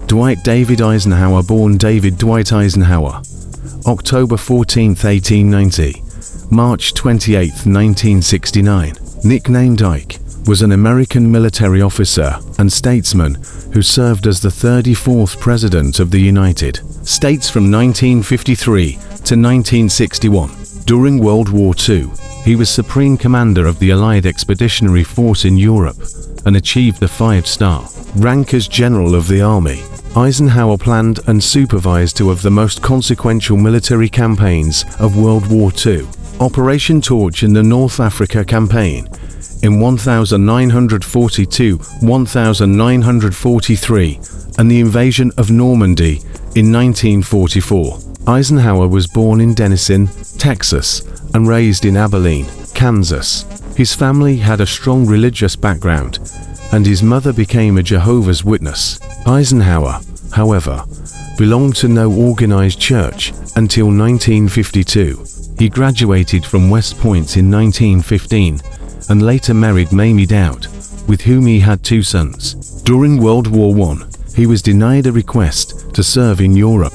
Dwight David Eisenhower, born David Dwight Eisenhower, October 14, 1890, March 28, 1969, nicknamed Ike, was an American military officer and statesman who served as the 34th President of the United States from 1953 to 1961. During World War II, he was Supreme Commander of the Allied Expeditionary Force in Europe and achieved the 5-star rank as General of the Army. Eisenhower planned and supervised two of the most consequential military campaigns of World War II, Operation Torch in the North Africa Campaign in 1942-1943, and the invasion of Normandy in 1944. Eisenhower was born in Denison, Texas, and raised in Abilene, Kansas. His family had a strong religious background, and his mother became a Jehovah's Witness. Eisenhower, however, belonged to no organized church until 1952. He graduated from West Point in 1915 and later married Mamie Dowd, with whom he had 2 sons. During World War I, he was denied a request to serve in Europe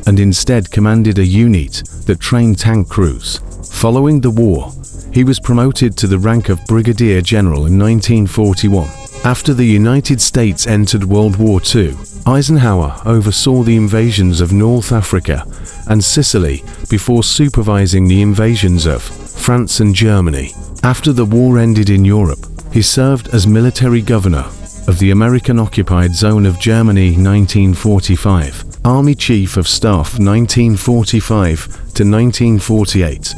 and instead commanded a unit that trained tank crews. Following the war, he was promoted to the rank of Brigadier General in 1941. After the United States entered World War II, Eisenhower oversaw the invasions of North Africa and Sicily before supervising the invasions of France and Germany. After the war ended in Europe, he served as military governor of the American-occupied zone of Germany 1945, Army Chief of Staff 1945 to 1948,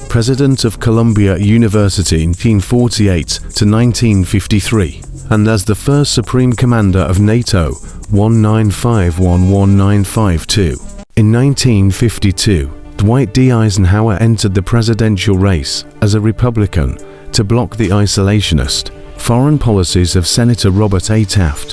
President of Columbia University 1948 to 1953, and as the first Supreme Commander of NATO 1951-1952. In 1952, Dwight D. Eisenhower entered the presidential race as a Republican to block the isolationist foreign policies of Senator Robert A. Taft,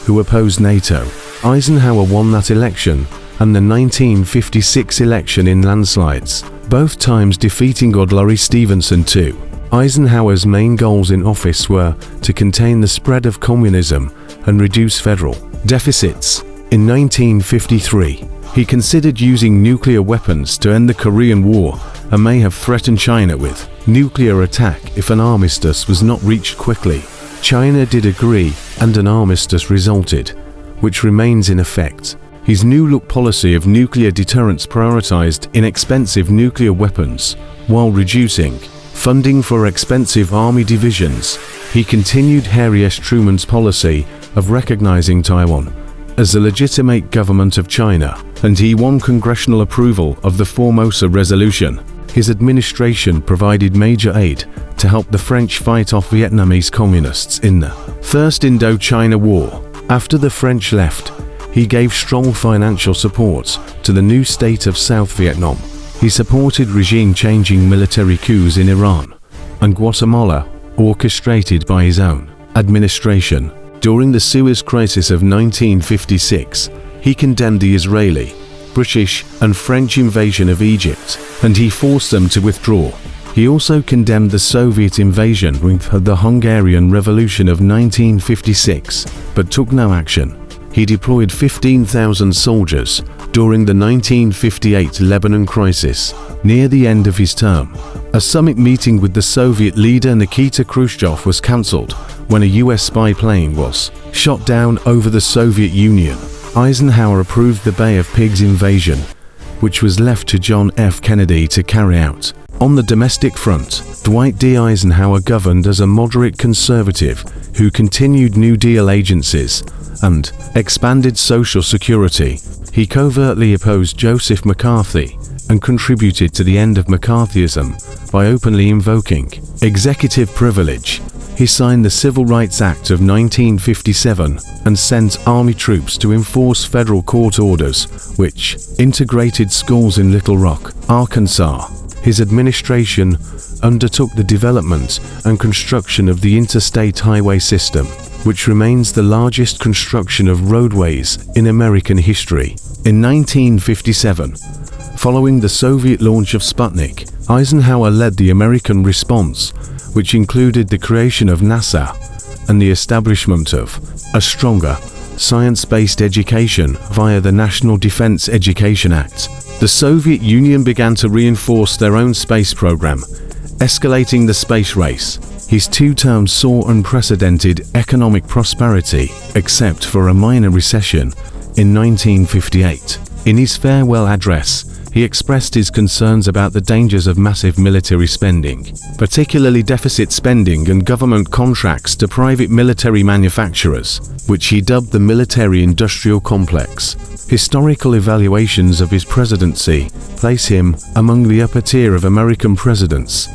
who opposed NATO. Eisenhower won that election and the 1956 election in landslides, both times defeating Larry Stevenson too. Eisenhower's main goals in office were to contain the spread of communism and reduce federal deficits. In 1953, he considered using nuclear weapons to end the Korean War and may have threatened China with nuclear attack if an armistice was not reached quickly. China did agree, and an armistice resulted, which remains in effect. His New Look policy of nuclear deterrence prioritized inexpensive nuclear weapons while reducing funding for expensive army divisions. He continued Harry S. Truman's policy of recognizing Taiwan as the legitimate government of China, and he won congressional approval of the Formosa Resolution. His administration provided major aid to help the French fight off Vietnamese communists in the First Indochina War. After the French left, he gave strong financial support to the new state of South Vietnam. He supported regime-changing military coups in Iran and Guatemala, orchestrated by his own administration. During the Suez Crisis of 1956, he condemned the Israeli, British, and French invasion of Egypt, and he forced them to withdraw. He also condemned the Soviet invasion of the Hungarian Revolution of 1956, but took no action. He deployed 15,000 soldiers during the 1958 Lebanon crisis. Near the end of his term, a summit meeting with the Soviet leader Nikita Khrushchev was cancelled when a US spy plane was shot down over the Soviet Union. Eisenhower approved the Bay of Pigs invasion, which was left to John F. Kennedy to carry out. On the domestic front, Dwight D. Eisenhower governed as a moderate conservative who continued New Deal agencies and expanded Social Security. He covertly opposed Joseph McCarthy and contributed to the end of McCarthyism by openly invoking executive privilege. He signed the Civil Rights Act of 1957 and sent Army troops to enforce federal court orders, which integrated schools in Little Rock, Arkansas. His administration undertook the development and construction of the interstate highway system, which remains the largest construction of roadways in American history. In 1957, following the Soviet launch of Sputnik, Eisenhower led the American response, which included the creation of NASA and the establishment of a stronger, science-based education via the National Defense Education Act. The Soviet Union began to reinforce their own space program, escalating the space race. His 2 terms saw unprecedented economic prosperity, except for a minor recession, in 1958. In his farewell address, he expressed his concerns about the dangers of massive military spending, particularly deficit spending and government contracts to private military manufacturers, which he dubbed the military-industrial complex. Historical evaluations of his presidency place him among the upper tier of American presidents,